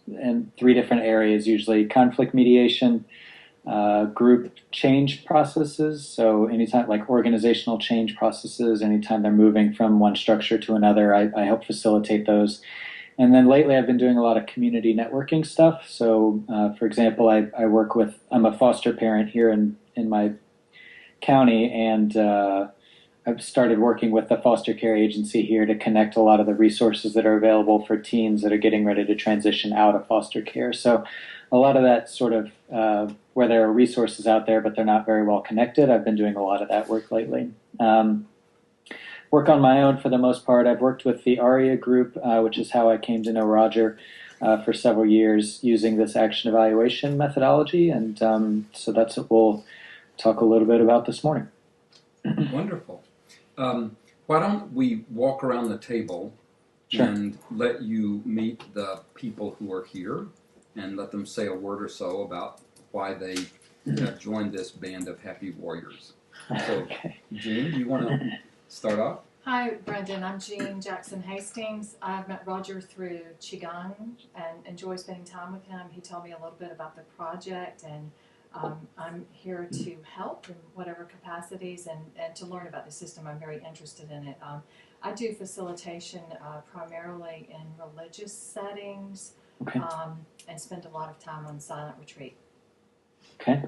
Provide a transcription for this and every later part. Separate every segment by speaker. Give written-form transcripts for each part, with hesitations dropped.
Speaker 1: in three different areas, usually conflict mediation, group change processes. So anytime, like organizational change processes, anytime they're moving from one structure to another, I help facilitate those. And then lately I've been doing a lot of community networking stuff. So for example, I work with, I'm a foster parent here in my county, and I've started working with the foster care agency here to connect a lot of the resources that are available for teens that are getting ready to transition out of foster care. So a lot of that sort of where there are resources out there, but they're not very well connected. I've been doing a lot of that work lately. Work on my own for the most part. I've worked with the ARIA group, which is how I came to know Roger, for several years using this action evaluation methodology. And so that's what we'll talk a little bit about this morning.
Speaker 2: Wonderful. Why don't we walk around the table and let you meet the people who are here and let them say a word or so about why they have joined this band of happy warriors. So, Jean, do you want to start off?
Speaker 3: Hi, Brendan. I'm Jean Jackson Hastings. I've met Roger through Qigong and enjoy spending time with him. He told me a little bit about the project, and I'm here to help in whatever capacities and to learn about the system. I'm very interested in it. I do facilitation primarily in religious settings, and spend a lot of time on silent retreat. Okay.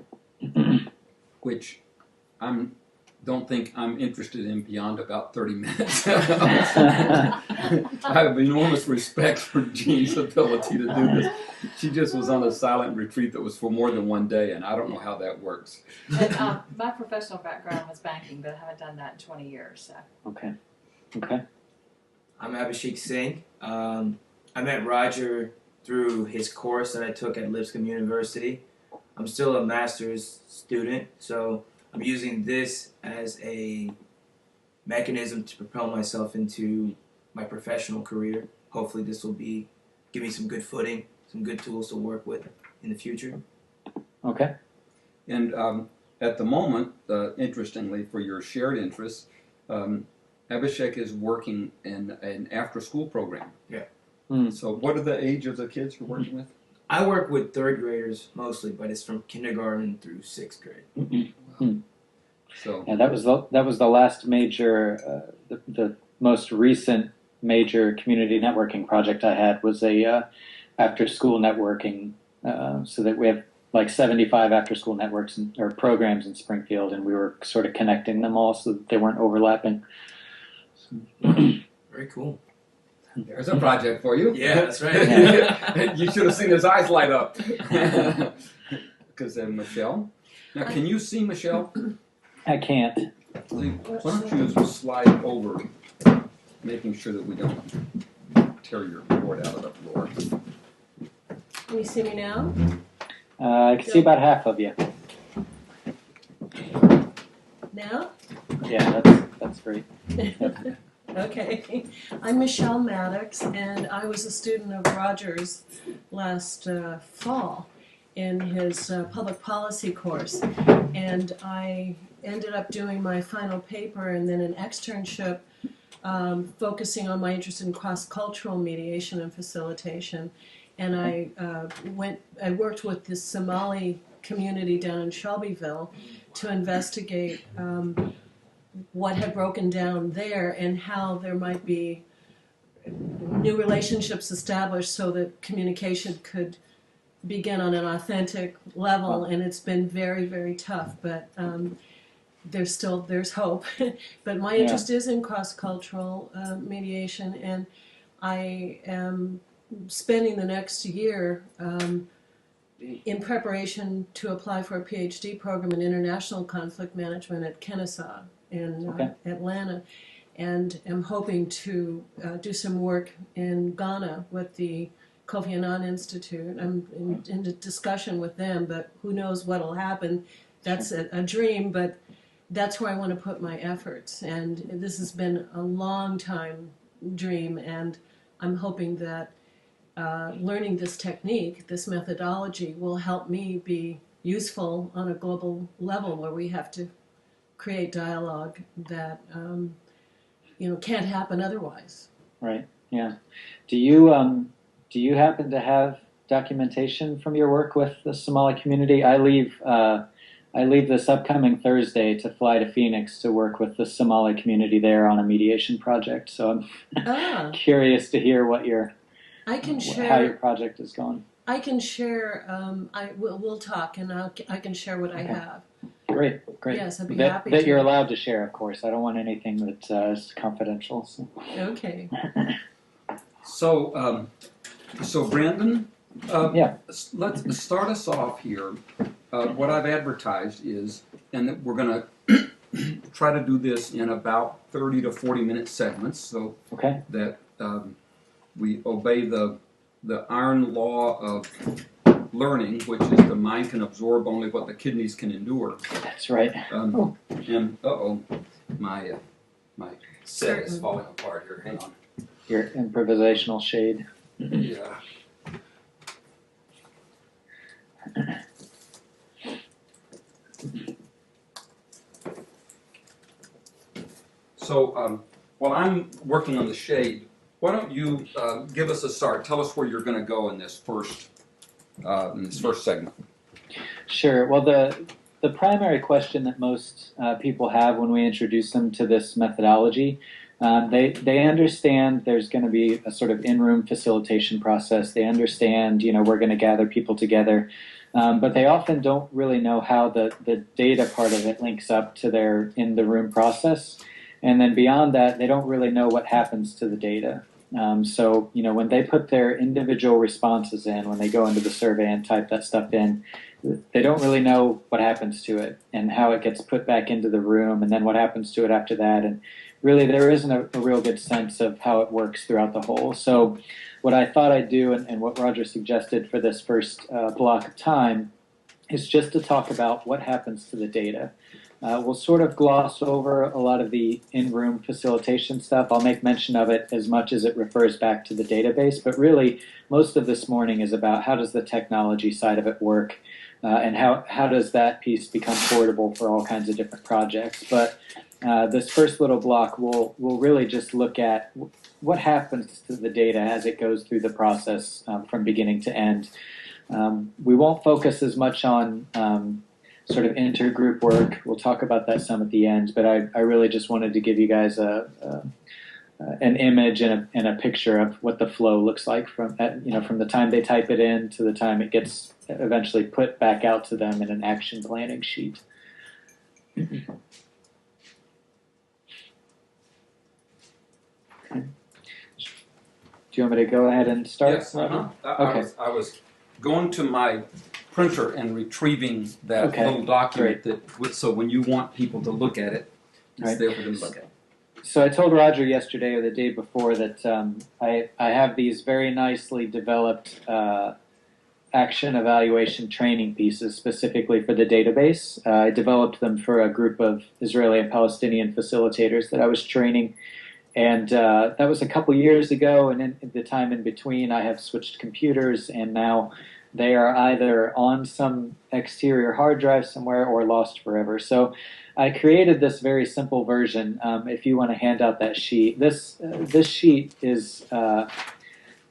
Speaker 2: Which don't think I'm interested in beyond about 30 minutes. I have enormous respect for Jean's ability to do this. She just was on a silent retreat that was for more than one day, and I don't know how that works.
Speaker 3: And, my professional background was banking, but I haven't done that in 20 years. So.
Speaker 1: Okay. Okay.
Speaker 4: I'm Abhishek Singh. I met Roger through his course that I took at Lipscomb University. I'm still a master's student, so I'm using this as a mechanism to propel myself into my professional career. Hopefully this will give me some good footing, some good tools to work with in the future.
Speaker 1: Okay.
Speaker 2: And at the moment, interestingly, for your shared interests, Abhishek is working in an after-school program.
Speaker 4: Yeah.
Speaker 2: So what are the age of the kids you're working with?
Speaker 4: I work with third graders mostly, but it's from kindergarten through sixth grade.
Speaker 1: Wow. So yeah, that was the last major, the most recent major community networking project I had was a after-school networking. So that we have like 75 after-school networks or programs in Springfield, and we were sort of connecting them all so that they weren't overlapping. So.
Speaker 4: Very cool.
Speaker 2: There's a project for you.
Speaker 4: Yeah, that's right.
Speaker 2: You should have seen his eyes light up. Because Michelle. Now, can you see Michelle?
Speaker 1: I can't.
Speaker 2: Why don't you just slide over, making sure that we don't tear your cord out of the floor.
Speaker 5: Can you see me now?
Speaker 1: I can see about half of you.
Speaker 5: Now?
Speaker 1: Yeah, that's great.
Speaker 5: Okay. I'm Michelle Maddox, and I was a student of Roger's last fall in his public policy course. And I ended up doing my final paper and then an externship focusing on my interest in cross-cultural mediation and facilitation. And I worked with the Somali community down in Shelbyville to investigate what had broken down there and how there might be new relationships established so that communication could begin on an authentic level. And it's been very, very tough, but there's hope. But my interest is in cross-cultural mediation, and I am spending the next year in preparation to apply for a PhD program in international conflict management at Kennesaw in Atlanta, and am hoping to do some work in Ghana with the Kofi Annan Institute. I'm in a discussion with them, but who knows what will happen. That's a dream, but that's where I want to put my efforts. And this has been a long time dream, and I'm hoping that learning this technique, this methodology, will help me be useful on a global level where we have to create dialogue that can't happen otherwise.
Speaker 1: Right. Yeah. Do you happen to have documentation from your work with the Somali community. I leave this upcoming Thursday to fly to Phoenix to work with the Somali community there on a mediation project. So I'm curious to hear what
Speaker 5: I can share
Speaker 1: how your project is going.
Speaker 5: I can share. We'll talk, and I can share what I have.
Speaker 1: Great.
Speaker 5: Yes, I'd be
Speaker 1: that,
Speaker 5: happy
Speaker 1: that
Speaker 5: to.
Speaker 1: you're allowed to share, of course. I don't want anything that is confidential. So.
Speaker 5: Okay.
Speaker 2: So, Brandon,
Speaker 1: Yeah.
Speaker 2: let's start us off here. What I've advertised is, and that we're going to try to do this in about 30 to 40-minute segments, so that we obey the iron law of learning, which is the mind can absorb only what the kidneys can endure.
Speaker 1: That's right.
Speaker 2: And my
Speaker 4: Set is falling apart here. Hang on.
Speaker 1: Your improvisational shade.
Speaker 2: Yeah. So while I'm working on the shade, why don't you give us a start? Tell us where you're going to go in this first segment.
Speaker 1: Sure. Well, the primary question that most people have when we introduce them to this methodology, they understand there's going to be a sort of in-room facilitation process. They understand, we're going to gather people together, but they often don't really know how the data part of it links up to their in-the-room process. And then beyond that, they don't really know what happens to the data. So, when they put their individual responses in, when they go into the survey and type that stuff in, they don't really know what happens to it and how it gets put back into the room and then what happens to it after that. And really, there isn't a real good sense of how it works throughout the whole. So what I thought I'd do and what Roger suggested for this first block of time is just to talk about what happens to the data. We'll sort of gloss over a lot of the in-room facilitation stuff. I'll make mention of it as much as it refers back to the database, but really most of this morning is about how does the technology side of it work and how does that piece become portable for all kinds of different projects. But this first little block will really just look at what happens to the data as it goes through the process from beginning to end. We won't focus as much on sort of intergroup work. We'll talk about that some at the end, but I really just wanted to give you guys an image and a picture of what the flow looks like from the time they type it in to the time it gets eventually put back out to them in an action planning sheet. Do you want me to go ahead and start?
Speaker 2: Yes. Okay. I was going to my printer and retrieving that little document so when you want people to look at it, it's there for them to look at.
Speaker 1: So I told Roger yesterday or the day before that I have these very nicely developed action evaluation training pieces specifically for the database. I developed them for a group of Israeli and Palestinian facilitators that I was training. And that was a couple years ago, and in the time in between I have switched computers, and now they are either on some exterior hard drive somewhere or lost forever. So I created this very simple version. If you want to hand out that sheet, this sheet is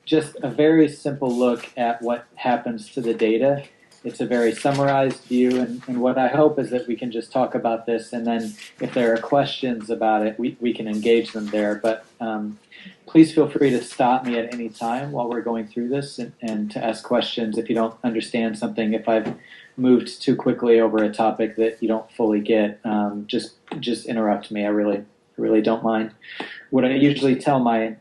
Speaker 1: just a very simple look at what happens to the data. It's a very summarized view, and what I hope is that we can just talk about this, and then if there are questions about it, we can engage them there. But please feel free to stop me at any time while we're going through this and to ask questions if you don't understand something. If I've moved too quickly over a topic that you don't fully get, just interrupt me. I really don't mind. What I usually tell my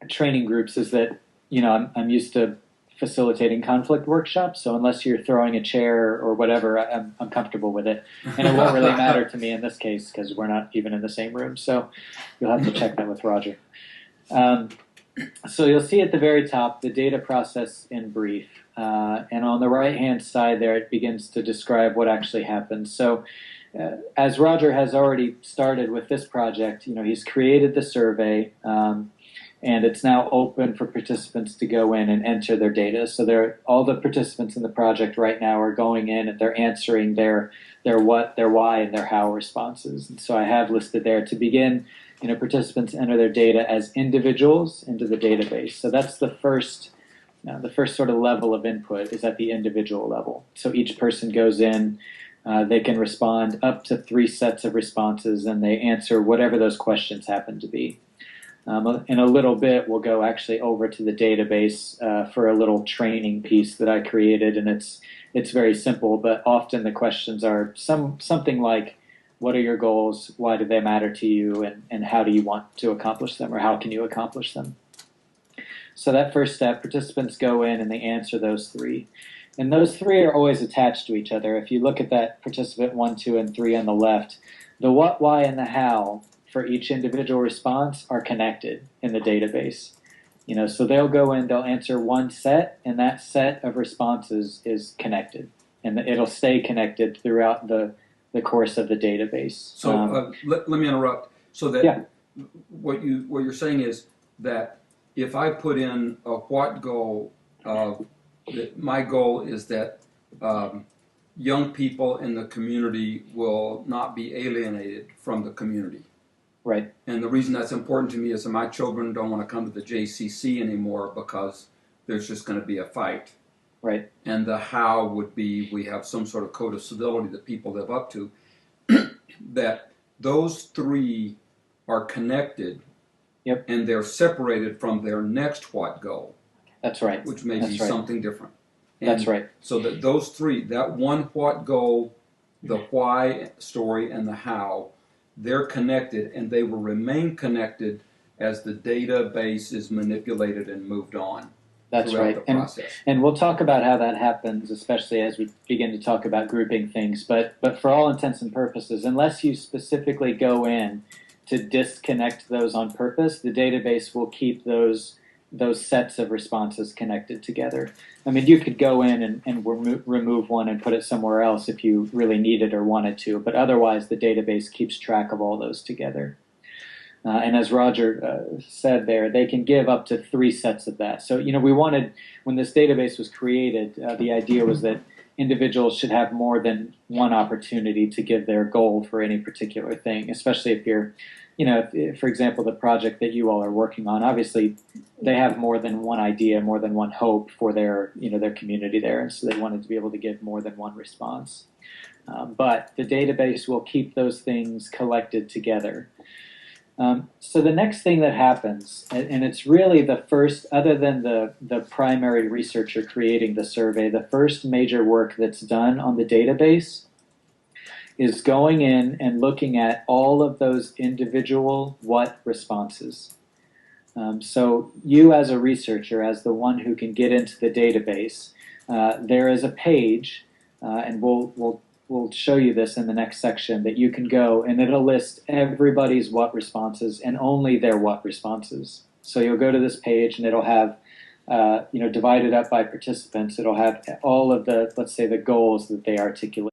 Speaker 1: training groups is that I'm used to facilitating conflict workshops, so unless you're throwing a chair or whatever, I'm comfortable with it, and it won't really matter to me in this case because we're not even in the same room. So you'll have to check that with Roger. So you'll see at the very top the data process in brief, and on the right-hand side there it begins to describe what actually happens. So as Roger has already started with this project, he's created the survey. And it's now open for participants to go in and enter their data. So all the participants in the project right now are going in and they're answering their what, their why, and their how responses. And so I have listed there to begin, participants enter their data as individuals into the database. So that's the first The first sort of level of input is at the individual level. So each person goes in, they can respond up to 3 sets of responses, and they answer whatever those questions happen to be. In a little bit, we'll go actually over to the database for a little training piece that I created, and it's very simple, but often the questions are something like, what are your goals, why do they matter to you, and how do you want to accomplish them, or how can you accomplish them? So that first step, participants go in and they answer those 3. And those 3 are always attached to each other. If you look at that participant 1, 2, and 3 on the left, the what, why, and the how for each individual response are connected in the database. So they'll go in, they'll answer one set, and that set of responses is connected. And it'll stay connected throughout the course of the database.
Speaker 2: So let me interrupt. So that what you're saying is that if I put in a what goal, my goal is that young people in the community will not be alienated from the community.
Speaker 1: Right.
Speaker 2: And the reason that's important to me is that my children don't want to come to the JCC anymore because there's just going to be a fight.
Speaker 1: Right.
Speaker 2: And the how would be we have some sort of code of civility that people live up to. That those 3 are connected.
Speaker 1: Yep.
Speaker 2: And they're separated from their next what goal.
Speaker 1: That's right.
Speaker 2: Which may be something different. And
Speaker 1: that's right.
Speaker 2: So that those 3, that one what goal, the why story, and the how, they're connected, and they will remain connected as the database is manipulated and moved on.
Speaker 1: That's right.
Speaker 2: The process.
Speaker 1: And we'll talk about how that happens, especially as we begin to talk about grouping things. But for all intents and purposes, unless you specifically go in to disconnect those on purpose, the database will keep those sets of responses connected together. I mean, you could go in and remove one and put it somewhere else if you really needed or wanted to, but otherwise the database keeps track of all those together. And as Roger said there, they can give up to 3 sets of that. So, we wanted, when this database was created, the idea was that individuals should have more than one opportunity to give their goal for any particular thing, especially if you're, for example, the project that you all are working on, obviously they have more than one idea, more than one hope for their, their community there, and so they wanted to be able to give more than one response. But the database will keep those things collected together. So the next thing that happens, and it's really the first, other than the primary researcher creating the survey, the first major work that's done on the database is going in and looking at all of those individual what responses. So you as a researcher, as the one who can get into the database, there is a page, and we'll show you this in the next section, that you can go and it'll list everybody's what responses and only their what responses. So you'll go to this page and it'll have, divided up by participants, it'll have all of the, let's say, the goals that they articulate.